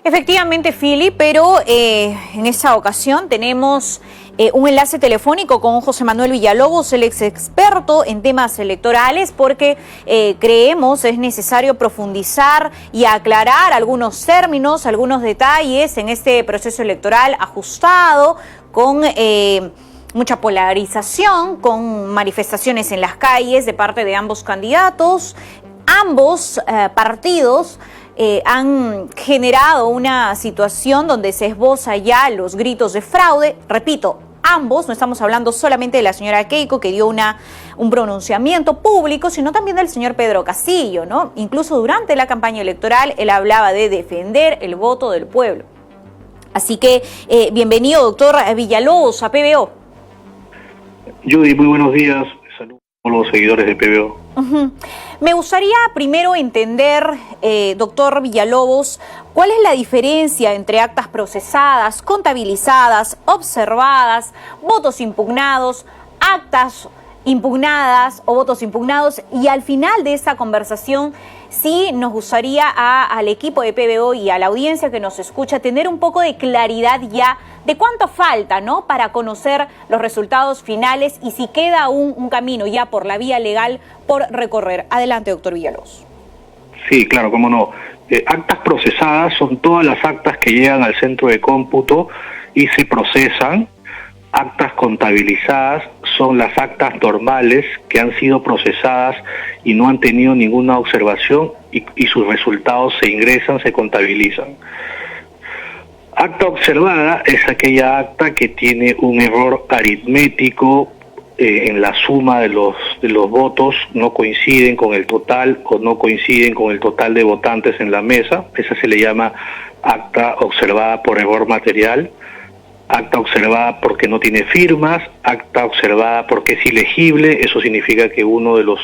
Efectivamente, Fili, pero en esta ocasión tenemos un enlace telefónico con José Manuel Villalobos, el ex experto en temas electorales, porque creemos es necesario profundizar y aclarar algunos términos, algunos detalles en este proceso electoral ajustado, con mucha polarización, con manifestaciones en las calles de parte de ambos candidatos. Ambos partidos han generado una situación donde se esboza ya los gritos de fraude. Repito, ambos, no estamos hablando solamente de la señora Keiko, que dio un pronunciamiento público, sino también del señor Pedro Castillo, ¿no? Incluso durante la campaña electoral él hablaba de defender el voto del pueblo. Así que bienvenido, doctor Villalobos, a PBO. Judy, muy buenos días. Saludos a los seguidores de PBO. Me gustaría primero entender, doctor Villalobos, cuál es la diferencia entre actas procesadas, contabilizadas, observadas, votos impugnados, actas impugnadas o votos impugnados, y al final de esta conversación sí nos gustaría al equipo de PBO y a la audiencia que nos escucha tener un poco de claridad ya de cuánto falta, ¿no?, para conocer los resultados finales y si queda un camino ya por la vía legal por recorrer. Adelante, doctor Villalobos. Sí, claro, cómo no. Actas procesadas son todas las actas que llegan al centro de cómputo y se procesan. Actas contabilizadas son las actas normales que han sido procesadas y no han tenido ninguna observación y sus resultados se ingresan, se contabilizan. Acta observada es aquella acta que tiene un error aritmético en la suma de los votos, no coinciden con el total o no coinciden con el total de votantes en la mesa. Esa se le llama acta observada por error material. Acta observada porque no tiene firmas, acta observada porque es ilegible, eso significa que uno de los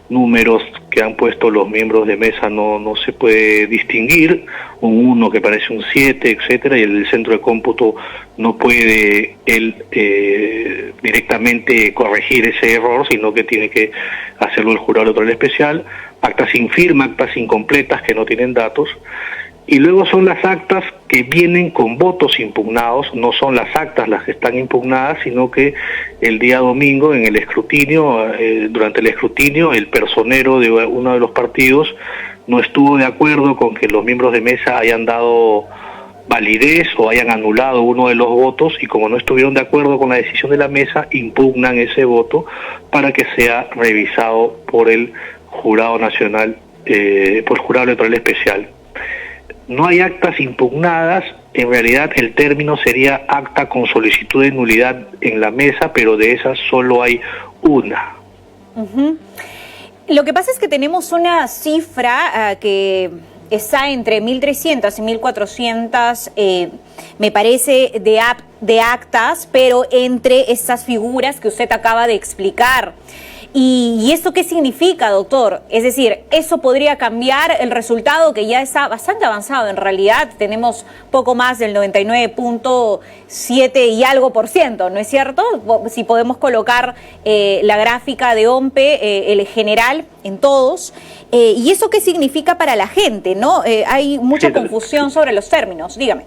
números que han puesto los miembros de mesa no se puede distinguir, un 1 que parece un 7, etcétera, y el centro de cómputo no puede él directamente corregir ese error, sino que tiene que hacerlo el jurado electoral especial. Actas sin firma, actas incompletas que no tienen datos. Y luego son las actas que vienen con votos impugnados, no son las actas las que están impugnadas, sino que el día domingo en el escrutinio, durante el escrutinio, el personero de uno de los partidos no estuvo de acuerdo con que los miembros de mesa hayan dado validez o hayan anulado uno de los votos, y como no estuvieron de acuerdo con la decisión de la mesa, impugnan ese voto para que sea revisado por el Jurado Nacional, por el Jurado Electoral Especial. No hay actas impugnadas, en realidad el término sería acta con solicitud de nulidad en la mesa, pero de esas solo hay una. Lo que pasa es que tenemos una cifra que está entre 1.300 y 1.400, me parece, de actas, pero entre estas figuras que usted acaba de explicar. ¿Y esto qué significa, doctor? Es decir, ¿eso podría cambiar el resultado que ya está bastante avanzado? En realidad tenemos poco más del 99.7 y algo %, ¿no es cierto? Si podemos colocar la gráfica de OMPE, el general en todos. ¿Y eso qué significa para la gente, no? Hay mucha confusión sobre los términos, dígame.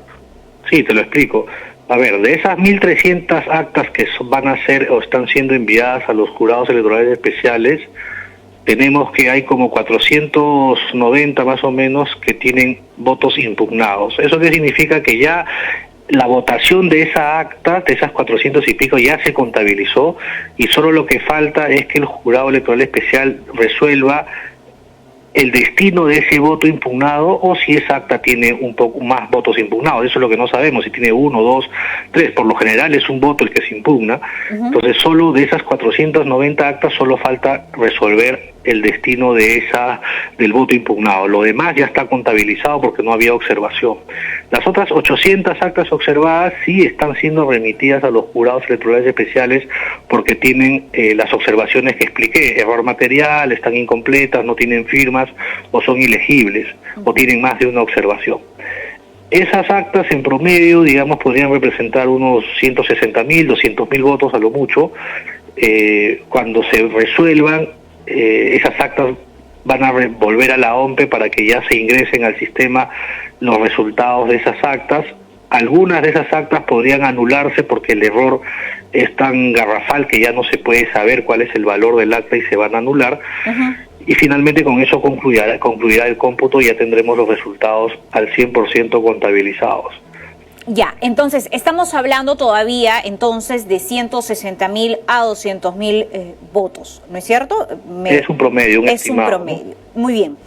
Sí, te lo explico. A ver, de esas 1.300 actas que van a ser o están siendo enviadas a los jurados electorales especiales, tenemos que hay como 490 más o menos que tienen votos impugnados. ¿Eso qué significa? Que ya la votación de esa acta, de esas 400 y pico, ya se contabilizó y solo lo que falta es que el jurado electoral especial resuelva el destino de ese voto impugnado o si esa acta tiene un poco más votos impugnados. Eso es lo que no sabemos, si tiene 1, 2, 3. Por lo general es un voto el que se impugna. Entonces solo de esas 490 actas solo falta resolver el destino de del voto impugnado. Lo demás ya está contabilizado porque no había observación. Las otras 800 actas observadas sí están siendo remitidas a los jurados electorales especiales porque tienen las observaciones que expliqué: error material, están incompletas, no tienen firmas o son ilegibles o tienen más de una observación. Esas actas en promedio, digamos, podrían representar unos 160.000, 200.000 votos a lo mucho. Cuando se resuelvan esas actas van a volver a la OMPE para que ya se ingresen al sistema los resultados de esas actas. Algunas de esas actas podrían anularse porque el error es tan garrafal que ya no se puede saber cuál es el valor del acta y se van a anular. Y finalmente con eso concluirá el cómputo y ya tendremos los resultados al 100% contabilizados. Ya, entonces estamos hablando todavía entonces de 160.000 a 200.000 votos, ¿no es cierto? Es un promedio, un estimado. Es un promedio, ¿no? Muy bien.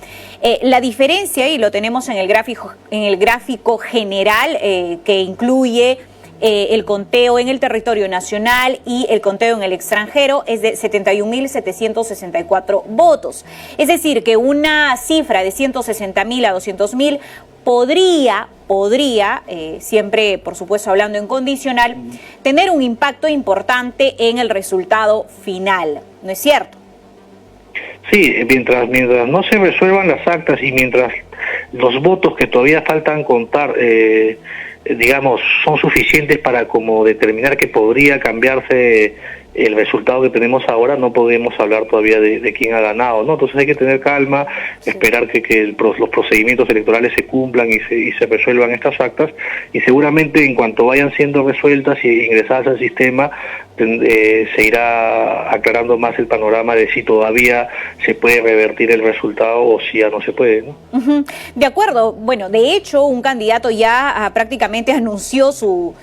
La diferencia, y lo tenemos en el gráfico general que incluye el conteo en el territorio nacional y el conteo en el extranjero, es de 71.764 votos. Es decir, que una cifra de 160.000 a 200.000 podría, siempre por supuesto hablando en condicional, tener un impacto importante en el resultado final, ¿no es cierto? Sí, mientras no se resuelvan las actas y mientras los votos que todavía faltan contar, digamos, son suficientes para como determinar que podría cambiarse el resultado que tenemos ahora, no podemos hablar todavía de quién ha ganado, ¿no? Entonces hay que tener calma, esperar que los procedimientos electorales se cumplan y se resuelvan estas actas, y seguramente en cuanto vayan siendo resueltas y ingresadas al sistema, se irá aclarando más el panorama de si todavía se puede revertir el resultado o si ya no se puede, ¿no? De acuerdo. Bueno, de hecho, un candidato ya prácticamente anunció su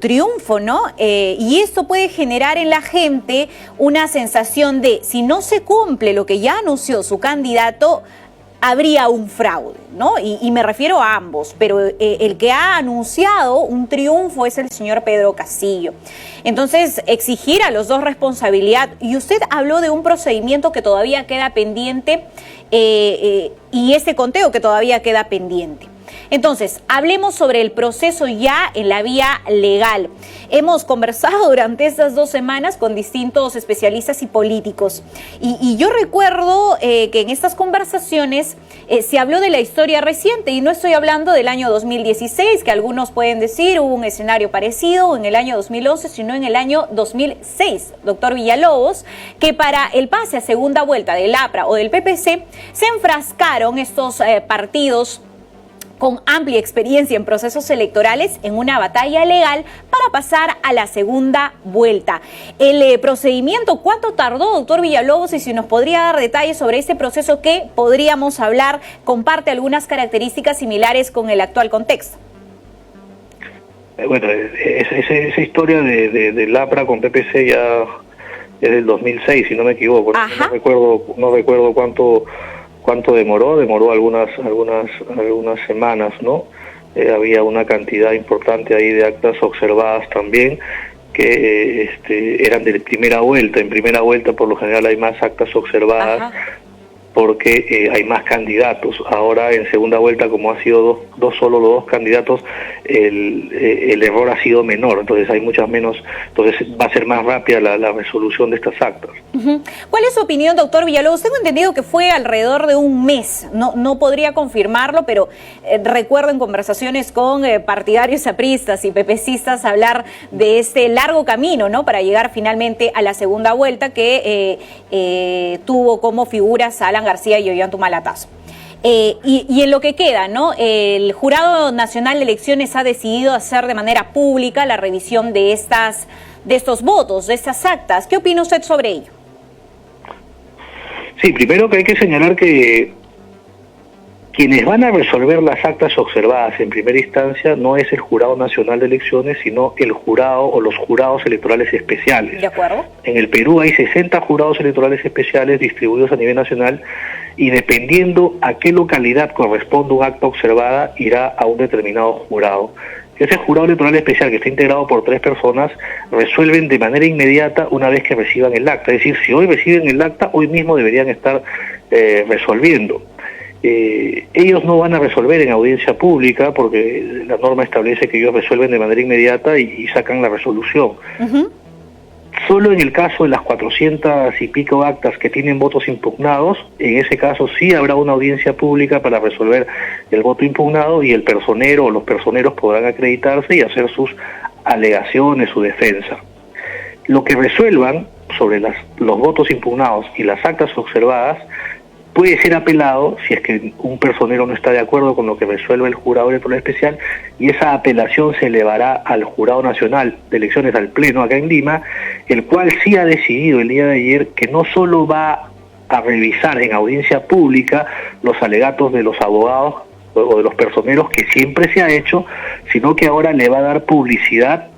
triunfo, ¿no? Y esto puede generar en la gente una sensación de, si no se cumple lo que ya anunció su candidato, habría un fraude, ¿no? Y me refiero a ambos, pero el que ha anunciado un triunfo es el señor Pedro Castillo. Entonces, exigir a los dos responsabilidad. Y usted habló de un procedimiento que todavía queda pendiente y este conteo que todavía queda pendiente. Entonces, hablemos sobre el proceso ya en la vía legal. Hemos conversado durante estas 2 semanas con distintos especialistas y políticos. Y yo recuerdo que en estas conversaciones se habló de la historia reciente, y no estoy hablando del año 2016, que algunos pueden decir hubo un escenario parecido en el año 2011, sino en el año 2006, doctor Villalobos, que para el pase a segunda vuelta del APRA o del PPC se enfrascaron estos partidos con amplia experiencia en procesos electorales en una batalla legal para pasar a la segunda vuelta. El procedimiento, ¿cuánto tardó, doctor Villalobos? Y si nos podría dar detalles sobre este proceso que podríamos hablar, comparte algunas características similares con el actual contexto. Bueno, esa historia del APRA con PPC ya es del 2006, si no me equivoco. No recuerdo cuánto demoró algunas semanas, ¿no? Había una cantidad importante ahí de actas observadas también que eran de primera vuelta. En primera vuelta por lo general hay más actas observadas porque hay más candidatos. Ahora en segunda vuelta, como ha sido solo los dos candidatos, el error ha sido menor, entonces hay muchas menos, entonces va a ser más rápida la resolución de estas actas. ¿Cuál es su opinión, doctor Villalobos? Tengo entendido que fue alrededor de un mes, no podría confirmarlo, pero recuerdo en conversaciones con partidarios apristas y pepecistas hablar de este largo camino, ¿no?, para llegar finalmente a la segunda vuelta que tuvo como figuras a Alan García y Ollanta Humala. Y en lo que queda, ¿no?, el Jurado Nacional de Elecciones ha decidido hacer de manera pública la revisión de estos votos, de estas actas. ¿Qué opina usted sobre ello? Sí, primero que hay que señalar que quienes van a resolver las actas observadas en primera instancia no es el Jurado Nacional de Elecciones, sino el jurado o los jurados electorales especiales. ¿De acuerdo? En el Perú hay 60 jurados electorales especiales distribuidos a nivel nacional, y dependiendo a qué localidad corresponde un acta observada, irá a un determinado jurado. Ese jurado electoral especial, que está integrado por 3 personas, resuelven de manera inmediata una vez que reciban el acta. Es decir, si hoy reciben el acta, hoy mismo deberían estar resolviendo. Ellos no van a resolver en audiencia pública porque la norma establece que ellos resuelven de manera inmediata y sacan la resolución. Solo en el caso de las 400 y pico actas que tienen votos impugnados, en ese caso sí habrá una audiencia pública para resolver el voto impugnado, y el personero o los personeros podrán acreditarse y hacer sus alegaciones, su defensa. Lo que resuelvan sobre los votos impugnados y las actas observadas puede ser apelado si es que un personero no está de acuerdo con lo que resuelve el jurado electoral especial, y esa apelación se elevará al Jurado Nacional de Elecciones, al Pleno acá en Lima, el cual sí ha decidido el día de ayer que no solo va a revisar en audiencia pública los alegatos de los abogados o de los personeros, que siempre se ha hecho, sino que ahora le va a dar publicidad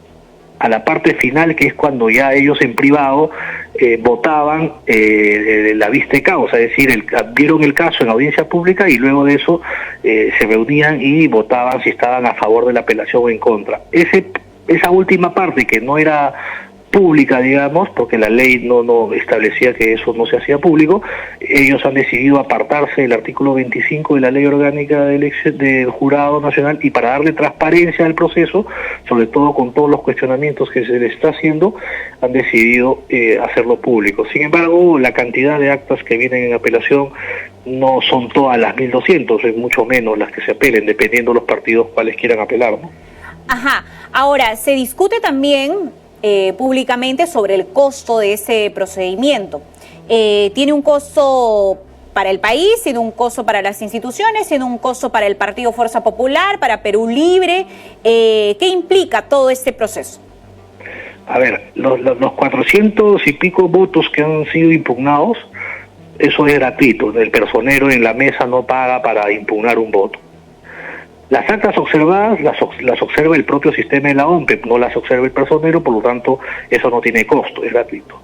a la parte final, que es cuando ya ellos en privado votaban la vista de causa, es decir, vieron el caso en audiencia pública y luego de eso se reunían y votaban si estaban a favor de la apelación o en contra. Esa última parte, que no era pública, digamos, porque la ley no establecía que eso no se hacía público, ellos han decidido apartarse del artículo 25 de la Ley Orgánica del Jurado Nacional, y para darle transparencia al proceso, sobre todo con todos los cuestionamientos que se le está haciendo, han decidido hacerlo público. Sin embargo, la cantidad de actas que vienen en apelación no son todas las 1.200, es mucho menos las que se apelen, dependiendo de los partidos cuales quieran apelar, ¿no? Ajá. Ahora, se discute también públicamente sobre el costo de ese procedimiento. Tiene un costo para el país, tiene un costo para las instituciones, tiene un costo para el Partido Fuerza Popular, para Perú Libre. ¿Qué implica todo este proceso? A ver, los 400 y pico votos que han sido impugnados, eso es gratuito. El personero en la mesa no paga para impugnar un voto. Las actas observadas las observa el propio sistema de la OMPE, no las observa el personero, por lo tanto eso no tiene costo, es gratuito.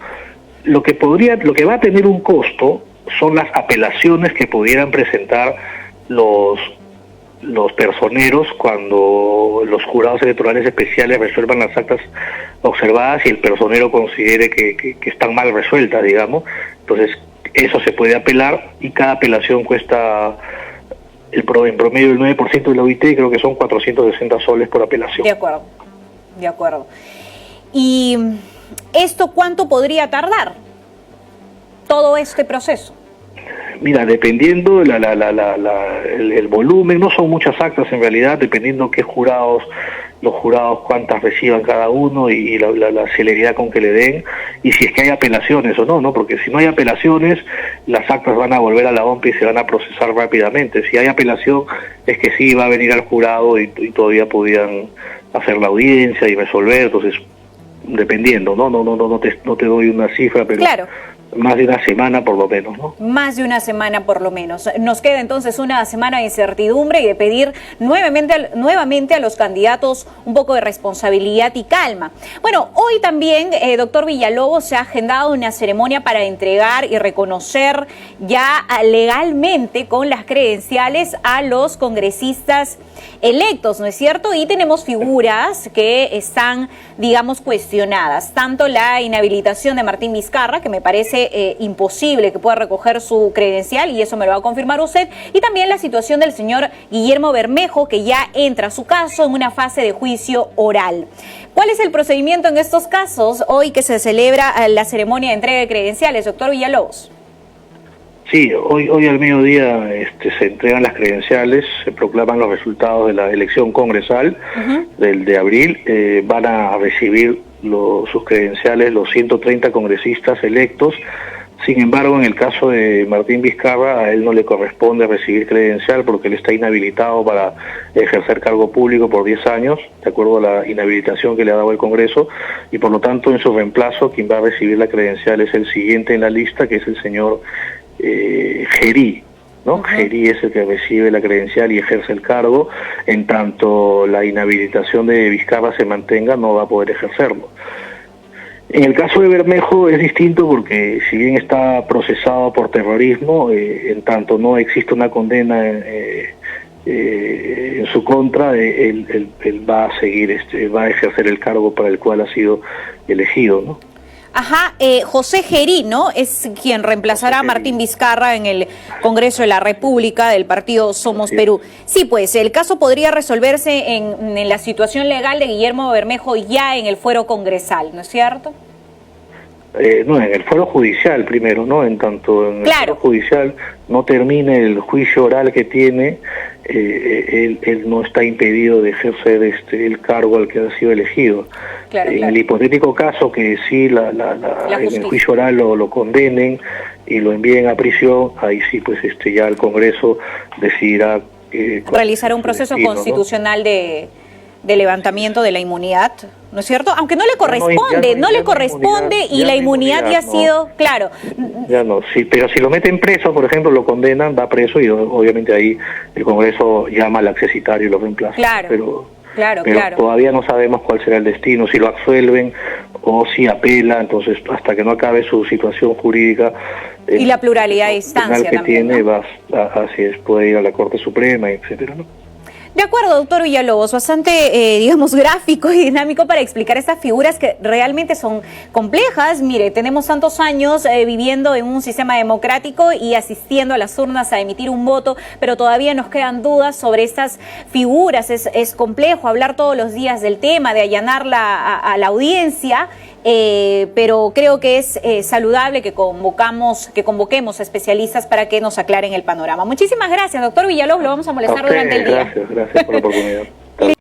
Lo que va a tener un costo son las apelaciones que pudieran presentar los personeros cuando los jurados electorales especiales resuelvan las actas observadas y el personero considere que están mal resueltas, digamos. Entonces eso se puede apelar, y cada apelación cuesta en promedio el 9% de la OIT, creo que son 460 soles por apelación. De acuerdo, de acuerdo. ¿Y esto cuánto podría tardar, todo este proceso? Mira, dependiendo el volumen, no son muchas actas en realidad, dependiendo qué los jurados cuántas reciban cada uno y la celeridad con que le den, y si es que hay apelaciones o no, porque si no hay apelaciones, las actas van a volver a la OMPE y se van a procesar rápidamente. Si hay apelación, es que sí va a venir al jurado y todavía podían hacer la audiencia y resolver. Entonces, dependiendo, no te doy una cifra, pero claro, más de una semana por lo menos, ¿no? Más de una semana por lo menos. Nos queda entonces una semana de incertidumbre y de pedir nuevamente a los candidatos un poco de responsabilidad y calma. Bueno, hoy también, doctor Villalobos, se ha agendado una ceremonia para entregar y reconocer ya legalmente con las credenciales a los congresistas electos, ¿no es cierto? Y tenemos figuras que están, digamos, cuestionadas. Tanto la inhabilitación de Martín Vizcarra, que me parece imposible que pueda recoger su credencial, y eso me lo va a confirmar usted, y también la situación del señor Guillermo Bermejo, que ya entra su caso en una fase de juicio oral. ¿Cuál es el procedimiento en estos casos hoy que se celebra la ceremonia de entrega de credenciales, doctor Villalobos? Sí, hoy al mediodía se entregan las credenciales, se proclaman los resultados de la elección congresal del de abril, van a recibir sus credenciales los 130 congresistas electos. Sin embargo, en el caso de Martín Vizcarra, a él no le corresponde recibir credencial porque él está inhabilitado para ejercer cargo público por 10 años, de acuerdo a la inhabilitación que le ha dado el Congreso, y por lo tanto en su reemplazo quien va a recibir la credencial es el siguiente en la lista, que es el señor Gerí, ¿no? Gerí es el que recibe la credencial y ejerce el cargo. En tanto la inhabilitación de Vizcarra se mantenga, no va a poder ejercerlo. En el caso de Bermejo es distinto porque si bien está procesado por terrorismo, en tanto no existe una condena en su contra, él va a seguir, va a ejercer el cargo para el cual ha sido elegido, ¿no? Ajá, José Gerí, ¿no? Es quien reemplazará a Martín Vizcarra en el Congreso de la República del partido Somos Perú. Sí, pues el caso podría resolverse en la situación legal de Guillermo Bermejo ya en el fuero congresal, ¿no es cierto? No, en el fuero judicial primero, ¿no? En tanto en el fuero judicial no termine el juicio oral que tiene, él no está impedido de ejercer el cargo al que ha sido elegido. En el hipotético caso que sí en el juicio oral lo condenen y lo envíen a prisión, ahí sí pues ya el Congreso decidirá realizar un proceso destino, constitucional de levantamiento de la inmunidad, ¿no es cierto? Aunque no le corresponde, no le corresponde y la inmunidad ya ha sido, claro. Ya no, sí, pero si lo meten preso, por ejemplo, lo condenan, va preso y obviamente ahí el Congreso llama al accesitario y lo reemplaza. Claro, pero claro. Todavía no sabemos cuál será el destino, si lo absuelven o si apela, entonces hasta que no acabe su situación jurídica. Y la pluralidad de instancia que también, tiene, ¿no? así es, puede ir a la Corte Suprema, etcétera, ¿no? De acuerdo, doctor Villalobos, bastante, digamos, gráfico y dinámico para explicar estas figuras que realmente son complejas. Mire, tenemos tantos años viviendo en un sistema democrático y asistiendo a las urnas a emitir un voto, pero todavía nos quedan dudas sobre estas figuras. Es complejo hablar todos los días del tema, de allanarla a la audiencia. Pero creo que es saludable que convoquemos a especialistas para que nos aclaren el panorama. Muchísimas gracias, doctor Villalobos, lo vamos a molestar durante el día. Gracias por la oportunidad.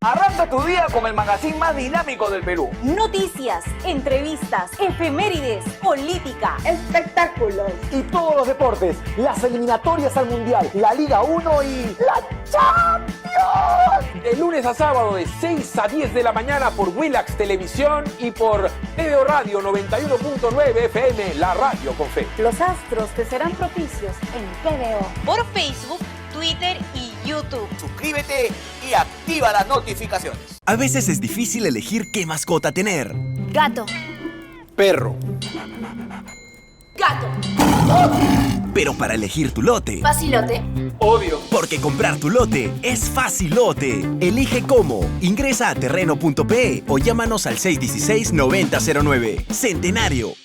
Arranca tu día con el magazine más dinámico del Perú. Noticias, entrevistas, efemérides, política, espectáculos y todos los deportes, las eliminatorias al Mundial, la Liga 1 y la Champions. De lunes a sábado de 6 a 10 de la mañana por Willax Televisión y por TVO Radio 91.9 FM, la radio con fe. Los astros te serán propicios en TVO. Por Facebook, Twitter y YouTube. Suscríbete y activa las notificaciones. A veces es difícil elegir qué mascota tener. Gato. Perro. Gato. Pero para elegir tu lote... Facilote. Obvio. Porque comprar tu lote es facilote. Elige cómo. Ingresa a terreno.pe o llámanos al 616-9009. Centenario.